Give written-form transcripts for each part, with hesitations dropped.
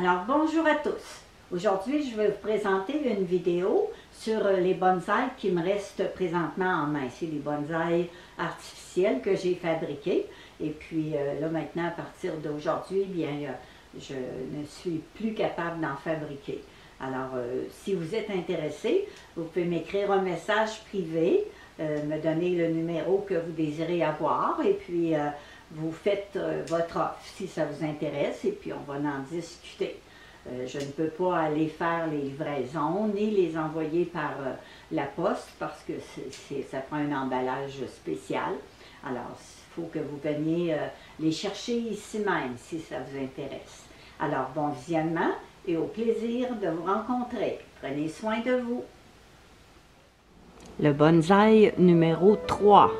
Alors bonjour à tous. Aujourd'hui, je vais vous présenter une vidéo sur les bonsaïs qui me restent présentement en main. C'est les bonsaïs artificiels que j'ai fabriqués. Et puis là maintenant, à partir d'aujourd'hui, bien, je ne suis plus capable d'en fabriquer. Alors, si vous êtes intéressé, vous pouvez m'écrire un message privé, me donner le numéro que vous désirez avoir et puis vous faites votre offre si ça vous intéresse et puis on va en discuter. Je ne peux pas aller faire les livraisons ni les envoyer par la poste parce que ça prend un emballage spécial. Alors, il faut que vous veniez les chercher ici même si ça vous intéresse. Alors, bon visionnement et au plaisir de vous rencontrer. Prenez soin de vous. Le bonsaï numéro 3.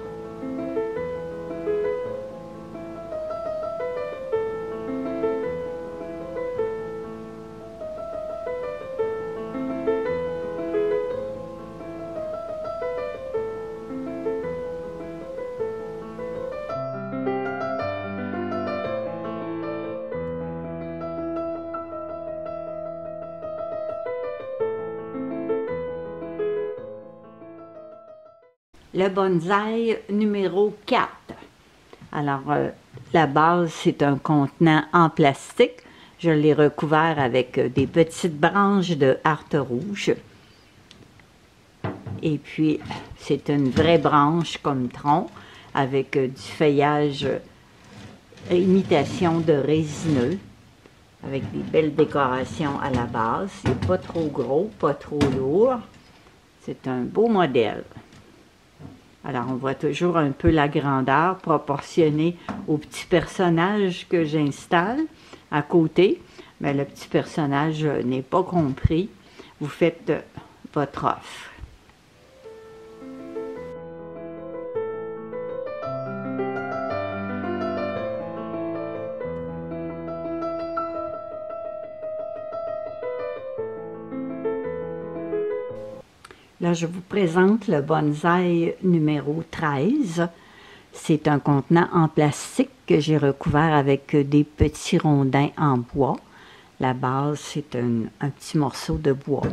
Le bonsaï numéro 4. Alors, la base, c'est un contenant en plastique. Je l'ai recouvert avec des petites branches de harte rouge. Et puis, c'est une vraie branche comme tronc avec du feuillage imitation de résineux avec des belles décorations à la base. C'est pas trop gros, pas trop lourd. C'est un beau modèle. Alors, on voit toujours un peu la grandeur proportionnée au petit personnage que j'installe à côté. Mais le petit personnage n'est pas compris. Vous faites votre offre. Là, je vous présente le bonsaï numéro 13. C'est un contenant en plastique que j'ai recouvert avec des petits rondins en bois. La base, c'est un petit morceau de bois.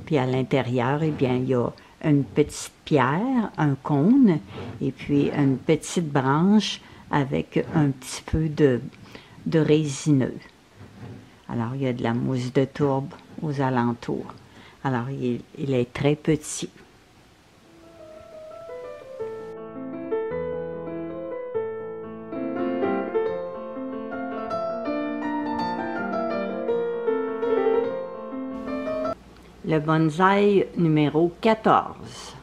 Puis à l'intérieur, eh bien, il y a une petite pierre, un cône, et puis une petite branche avec un petit peu de résineux. Alors, il y a de la mousse de tourbe aux alentours. Alors, il est très petit. Le bonsaï numéro 14.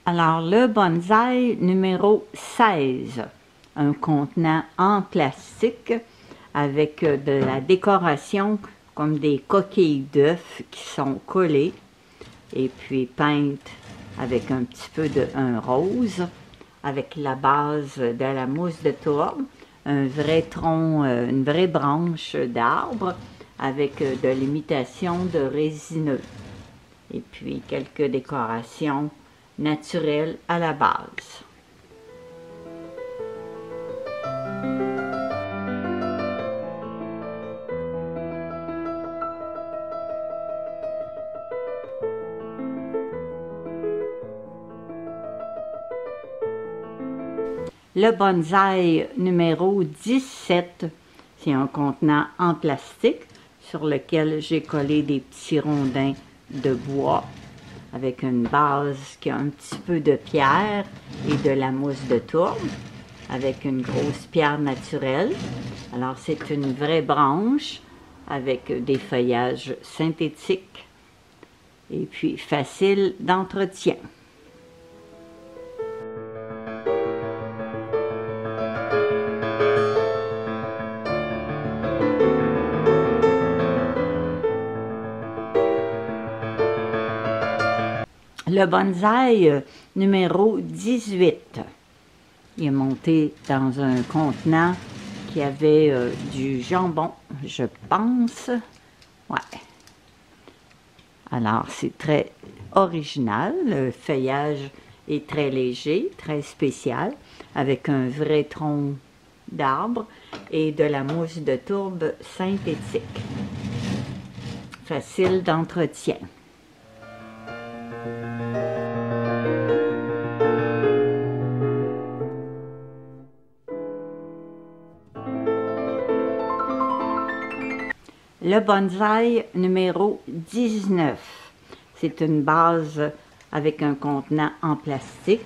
Alors, le bonsaï numéro 16, un contenant en plastique avec de la décoration comme des coquilles d'œufs qui sont collées et puis peintes avec un petit peu un rose, avec la base de la mousse de tourbe, un vrai tronc, une vraie branche d'arbre avec de l'imitation de résineux et puis quelques décorations naturel à la base. Le bonsaï numéro 17, c'est un contenant en plastique sur lequel j'ai collé des petits rondins de bois avec une base qui a un petit peu de pierre et de la mousse de tourbe, avec une grosse pierre naturelle. Alors, c'est une vraie branche avec des feuillages synthétiques et puis facile d'entretien. Le bonsaï numéro 18. Il est monté dans un contenant qui avait du jambon, je pense. Ouais. Alors, c'est très original. Le feuillage est très léger, très spécial, avec un vrai tronc d'arbre et de la mousse de tourbe synthétique. Facile d'entretien. Le bonsaï numéro 19. C'est une base avec un contenant en plastique,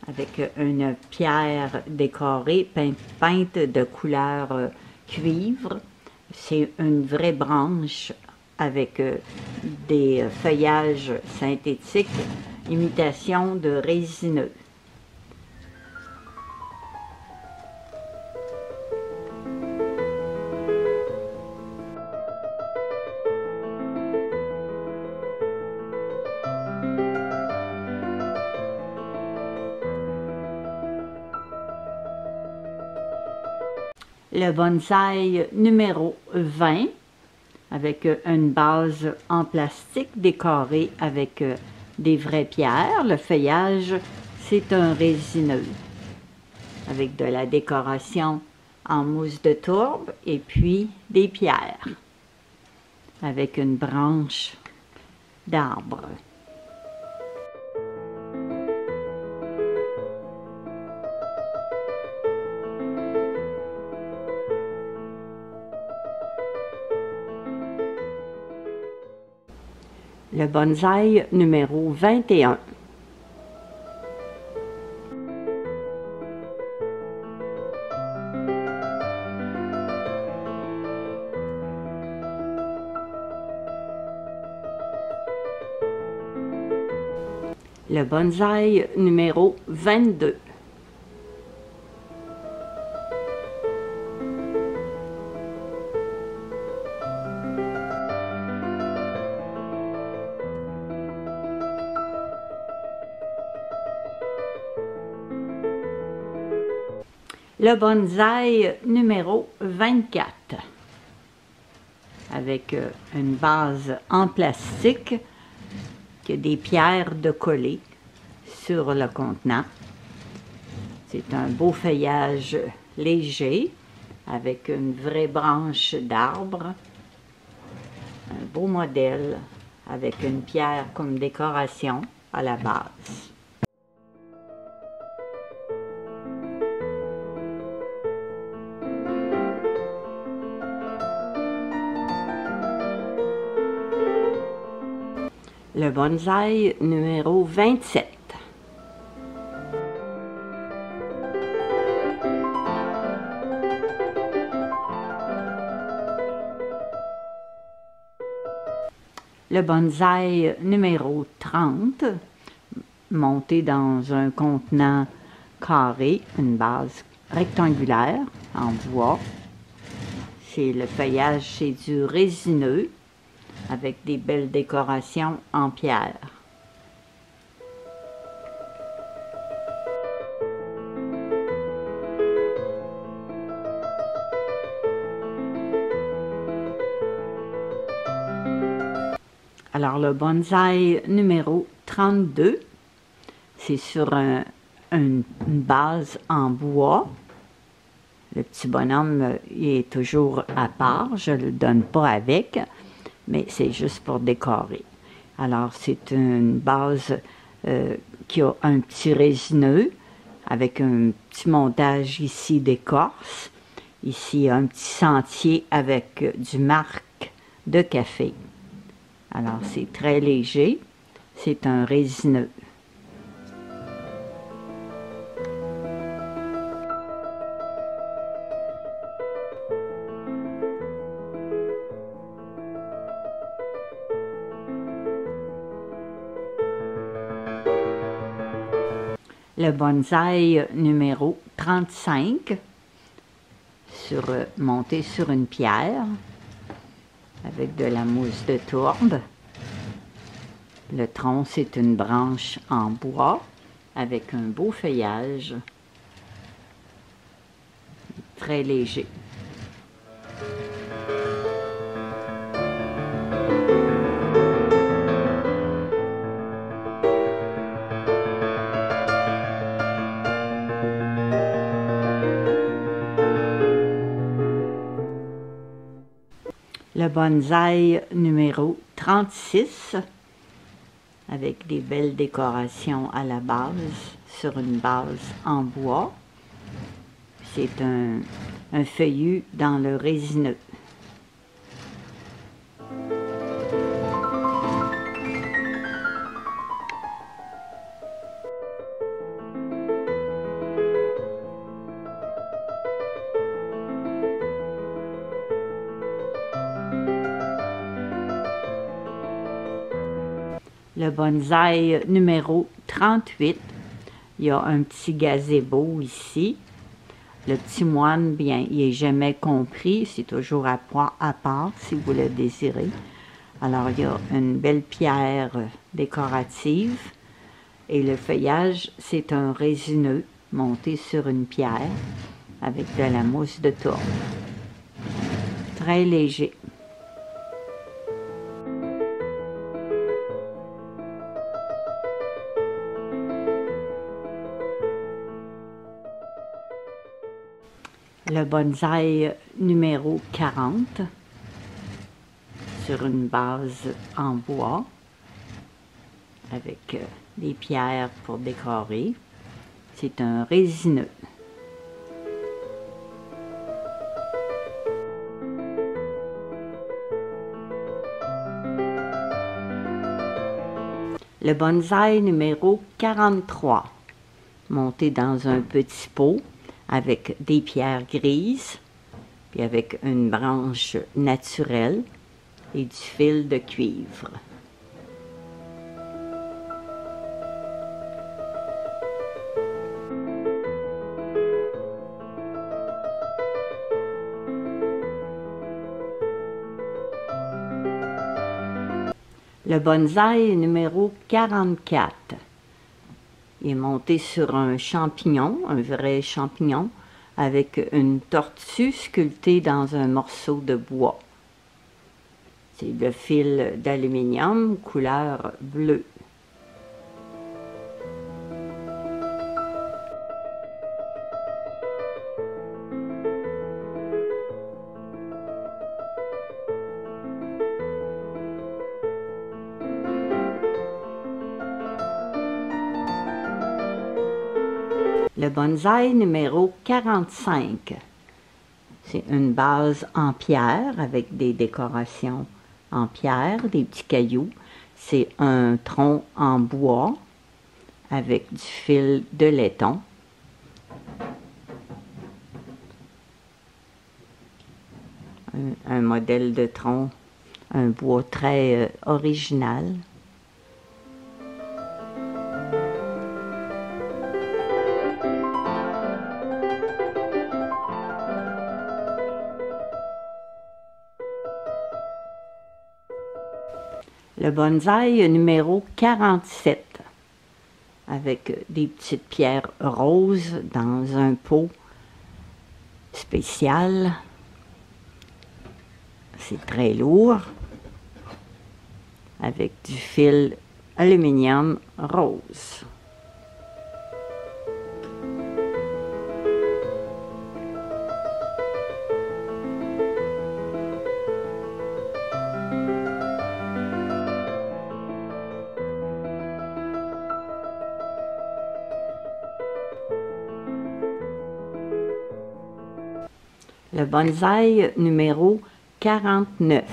avec une pierre décorée, peinte de couleur cuivre. C'est une vraie branche avec des feuillages synthétiques, imitation de résineux. Le bonsaï numéro 20, avec une base en plastique décorée avec des vraies pierres. Le feuillage, c'est un résineux, avec de la décoration en mousse de tourbe et puis des pierres, avec une branche d'arbre. Le bonsaï numéro 21. Le bonsaï numéro 22. Le bonsaï numéro 24, avec une base en plastique, qui a des pierres de coller sur le contenant. C'est un beau feuillage léger, avec une vraie branche d'arbre. Un beau modèle, avec une pierre comme décoration à la base. Le bonsaï numéro 27. Le bonsaï numéro 30, monté dans un contenant carré, une base rectangulaire en bois. C'est le feuillage, c'est du résineux, avec des belles décorations en pierre. Alors, le bonsaï numéro 32, c'est sur une base en bois. Le petit bonhomme, il est toujours à part, je ne le donne pas avec, mais c'est juste pour décorer. Alors, c'est une base qui a un petit résineux, avec un petit montage ici d'écorce. Ici, un petit sentier avec du marc de café. Alors, c'est très léger. C'est un résineux. Le bonsaï numéro 35, monté sur une pierre, avec de la mousse de tourbe. Le tronc, c'est une branche en bois, avec un beau feuillage. très léger. Le bonsaï numéro 36, avec des belles décorations à la base, sur une base en bois. C'est un feuillu dans le résineux. Le bonsaï numéro 38, il y a un petit gazebo ici. Le petit moine, bien, il n'est jamais compris, c'est toujours à part si vous le désirez. Alors, il y a une belle pierre décorative et le feuillage, c'est un résineux monté sur une pierre avec de la mousse de tourne. Très léger. Le bonsaï numéro 40, sur une base en bois, avec des pierres pour décorer. C'est un résineux. Le bonsaï numéro 43, monté dans un petit pot, avec des pierres grises, puis avec une branche naturelle et du fil de cuivre. Le bonsaï numéro 44. Il est monté sur un champignon, un vrai champignon, avec une tortue sculptée dans un morceau de bois. C'est le fil d'aluminium couleur bleue. Le bonsaï numéro 45. C'est une base en pierre avec des décorations en pierre, des petits cailloux. C'est un tronc en bois avec du fil de laiton. Un modèle de tronc, un bois très original. Le bonsaï numéro 47, avec des petites pierres roses dans un pot spécial. C'est très lourd, avec du fil aluminium rose. Le bonsaï numéro 49.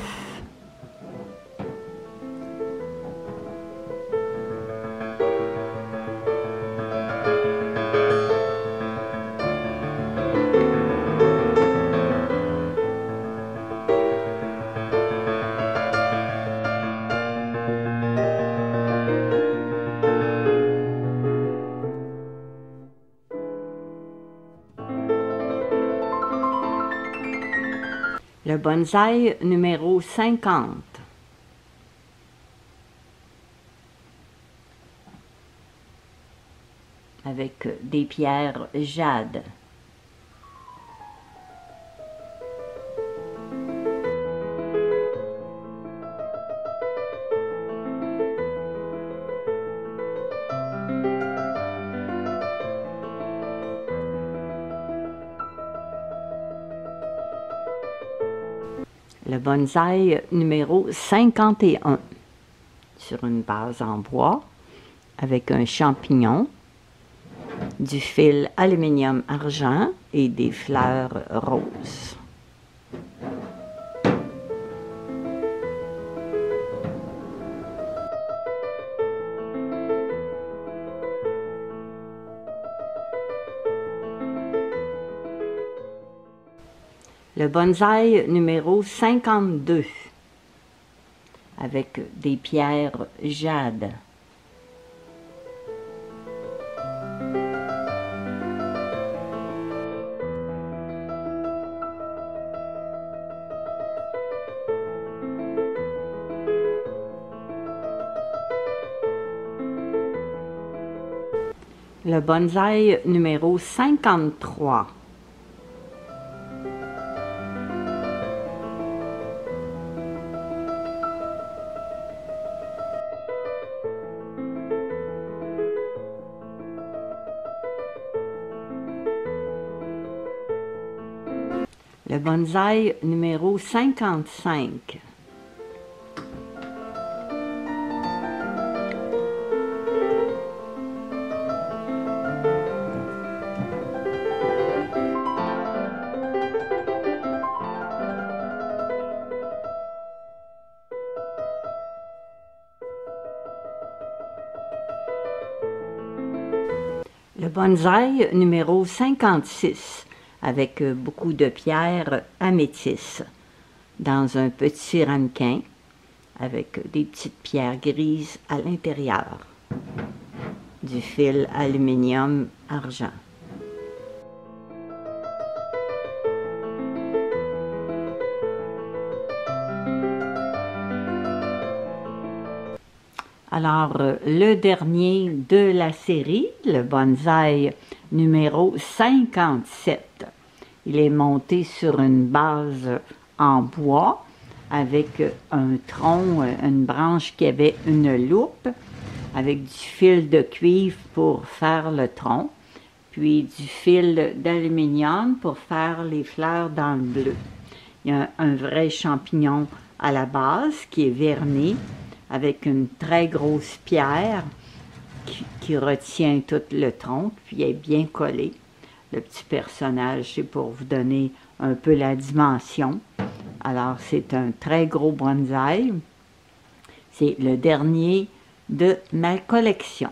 Le bonsaï numéro 50. Avec des pierres jade. Le bonsaï numéro 51 sur une base en bois avec un champignon, du fil aluminium argent et des fleurs roses. Le bonsaï numéro 52 avec des pierres jade. Le bonsaï numéro 53. Le bonsaï numéro 55. Le bonsaï numéro 56, avec beaucoup de pierres améthystes, dans un petit ramequin, avec des petites pierres grises à l'intérieur, du fil aluminium argent. Alors, le dernier de la série, le bonsaï numéro 57. Il est monté sur une base en bois avec un tronc, une branche qui avait une loupe, avec du fil de cuivre pour faire le tronc, puis du fil d'aluminium pour faire les fleurs dans le bleu. Il y a un vrai champignon à la base qui est verni, avec une très grosse pierre qui retient tout le tronc, puis est bien collé. Le petit personnage, c'est pour vous donner un peu la dimension. Alors, c'est un très gros bonsaï. C'est le dernier de ma collection.